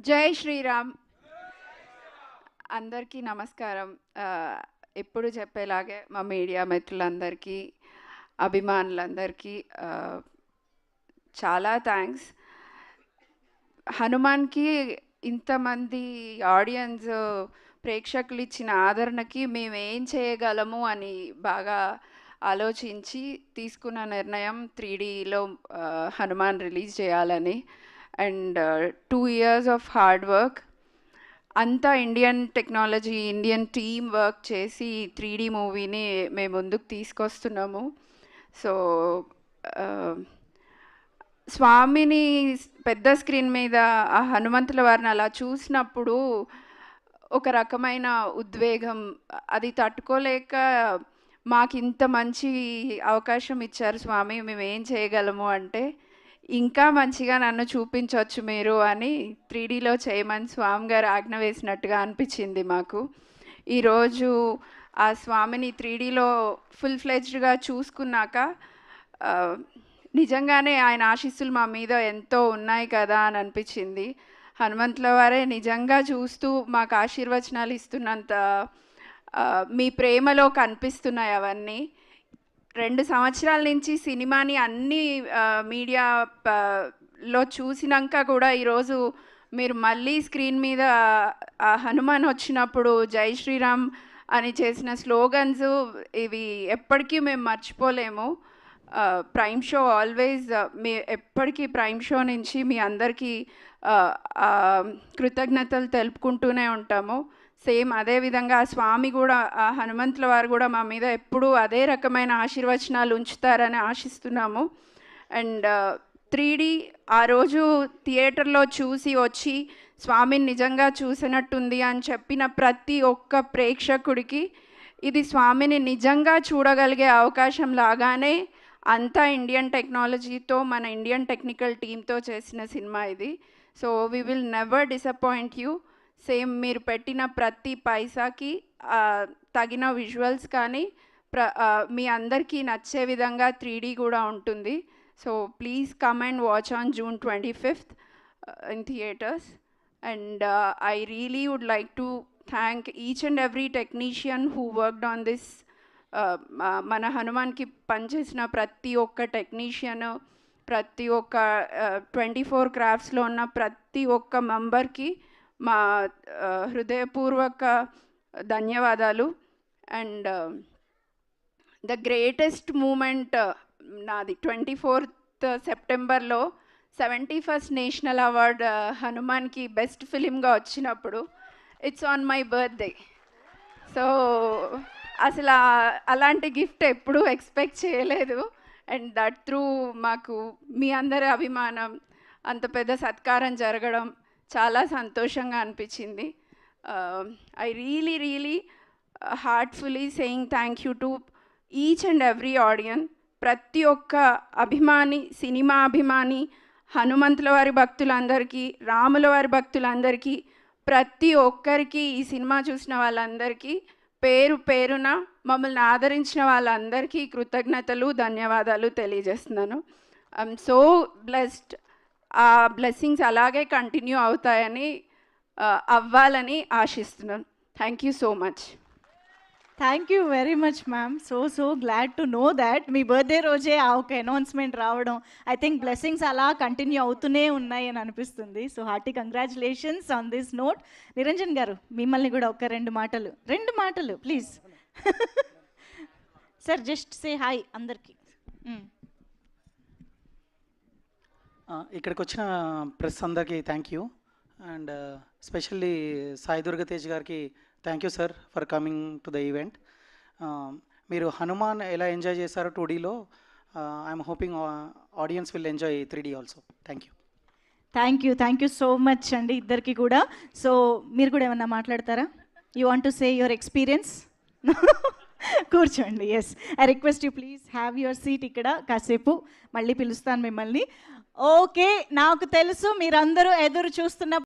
జై శ్రీరామ్. అందరికీ నమస్కారం. ఎప్పుడు చెప్పేలాగే మా మీడియా మిత్రులందరికీ, అభిమానులందరికీ చాలా థ్యాంక్స్. హనుమాన్కి ఇంతమంది ఆడియన్స్ ప్రేక్షకులు ఇచ్చిన ఆదరణకి మేము ఏం చేయగలము అని బాగా ఆలోచించి తీసుకున్న నిర్ణయం 3Dలో హనుమాన్ రిలీజ్ చేయాలని. And 2 years of hard work, అంతా Indian technology, Indian team work చేసి 3D మూవీని మేము ముందుకు తీసుకొస్తున్నాము. సో స్వామిని పెద్ద స్క్రీన్ మీద ఆ హనుమంతుల వారిని అలా చూసినప్పుడు ఒక రకమైన ఉద్వేగం, అది తట్టుకోలేక మాకు ఇంత మంచి అవకాశం ఇచ్చారు స్వామి, మేము ఏం చేయగలము అంటే ఇంకా మంచిగా నన్ను చూపించవచ్చు మీరు అని 3Dలో చేయమని స్వామి గారు ఆజ్ఞ వేసినట్టుగా అనిపించింది మాకు. ఈరోజు ఆ స్వామిని 3Dలో ఫుల్ ఫ్లెడ్జ్డ్గా చూసుకున్నాక నిజంగానే ఆయన ఆశీస్సులు మా మీద ఎంతో ఉన్నాయి కదా అని అనిపించింది. హనుమంతుల వారే నిజంగా చూస్తూ మాకు ఆశీర్వచనాలు ఇస్తున్నంత మీ ప్రేమలో కనిపిస్తున్నాయి అవన్నీ. 2 సంవత్సరాల నుంచి సినిమాని అన్ని మీడియాలో చూసినాక కూడా ఈరోజు మీరు మళ్ళీ స్క్రీన్ మీద హనుమాన్ వచ్చినప్పుడు జై శ్రీరామ్ అని చేసిన స్లోగన్స్ ఇవి ఎప్పటికీ మేము మర్చిపోలేము. ప్రైమ్ షో ఆల్వేస్ మీ ఎప్పటికీ ప్రైమ్ షో నుంచి మీ అందరికీ కృతజ్ఞతలు తెలుపుకుంటూనే ఉంటాము. సేమ్ అదేవిధంగా స్వామి కూడా, హనుమంతుల వారు కూడా మా మీద ఎప్పుడూ అదే రకమైన ఆశీర్వచనాలు ఉంచుతారని ఆశిస్తున్నాము. అండ్ 3D ఆ రోజు థియేటర్లో చూసి వచ్చి స్వామిని నిజంగా చూసినట్టుంది అని చెప్పిన ప్రతి ఒక్క ప్రేక్షకుడికి ఇది స్వామిని నిజంగా చూడగలిగే అవకాశం లాగానే అంతా ఇండియన్ టెక్నాలజీతో, మన ఇండియన్ టెక్నికల్ టీంతో చేసిన సినిమా ఇది. So we will never disappoint you. Same మీరు పెట్టిన ప్రతి పైసాకి తగిన విజువల్స్ కానీ మీ అందరికీ నచ్చే విధంగా 3D కూడా ఉంటుంది. So please come and watch on June 25th in theaters. And I really would like to thank each and every technician who worked on this. మన హనుమాన్కి పనిచేసిన ప్రతి ఒక్క టెక్నీషియన్, ప్రతి ఒక్క 24 క్రాఫ్ట్స్లో ఉన్న ప్రతి ఒక్క మెంబర్కి మా హృదయపూర్వక ధన్యవాదాలు. అండ్ ద గ్రేటెస్ట్ మూమెంట్ నాది 24th సెప్టెంబర్లో 71st నేషనల్ అవార్డ్ హనుమాన్కి బెస్ట్ ఫిలింగా వచ్చినప్పుడు it's on my birthday. So అసలు అలాంటి గిఫ్ట్ ఎప్పుడూ ఎక్స్పెక్ట్ చేయలేదు. అండ్ దట్ త్రూ మాకు మీ అందరి అభిమానం, అంత పెద్ద సత్కారం జరగడం చాలా సంతోషంగా అనిపించింది. I really heartfully saying thank you to each and every audience. ప్రతి ఒక్క అభిమాని, సినిమా అభిమాని, హనుమంతుల వారి భక్తులందరికీ, రాముల వారి భక్తులందరికీ, ప్రతి ఒక్కరికి, ఈ సినిమా చూసిన వాళ్ళందరికీ పేరు పేరున మమ్మల్ని ఆదరించిన వాళ్ళందరికీ కృతజ్ఞతలు, ధన్యవాదాలు తెలియజేస్తున్నాను. I'm so blessed. ఆ బ్లెస్సింగ్స్ అలాగే కంటిన్యూ అవుతాయని, అవ్వాలని ఆశిస్తున్నాను. Thank you so much. Thank you very much ma'am. So glad to know that me birthday రోజే ఆ ఒక అనౌన్స్మెంట్ రావడం, ఐ థింక్ బ్లెస్సింగ్స్ అలా కంటిన్యూ అవుతూనే ఉన్నాయి అని అనిపిస్తుంది. So hearty congratulations on this note. Niranjan గారు, మిమ్మల్ని కూడా ఒక 2 మాటలు please. Sir just say hi అందరికీ. ఇక్కడికి వచ్చిన ప్రెస్ అందరికీ thank you. And specially Sai Durgatej గారికి thank you sir for coming to the event. మీరు హనుమాన్ ఎలా ఎంజాయ్ చేశారో 2Dలో, I'm hoping audience will enjoy 3D also. Thank you so much అండి ఇద్దరికి కూడా. సో మీరు కూడా ఏమన్నా మాట్లాడతారా? You want to say your experience? కూర్చోండి. Yes, I request you please have your seat ఇక్కడ కాసేపు, మళ్ళీ పిలుస్తాను మిమ్మల్ని. ఓకే, నాకు తెలుసు మీరందరూ ఎదురు చూస్తున్న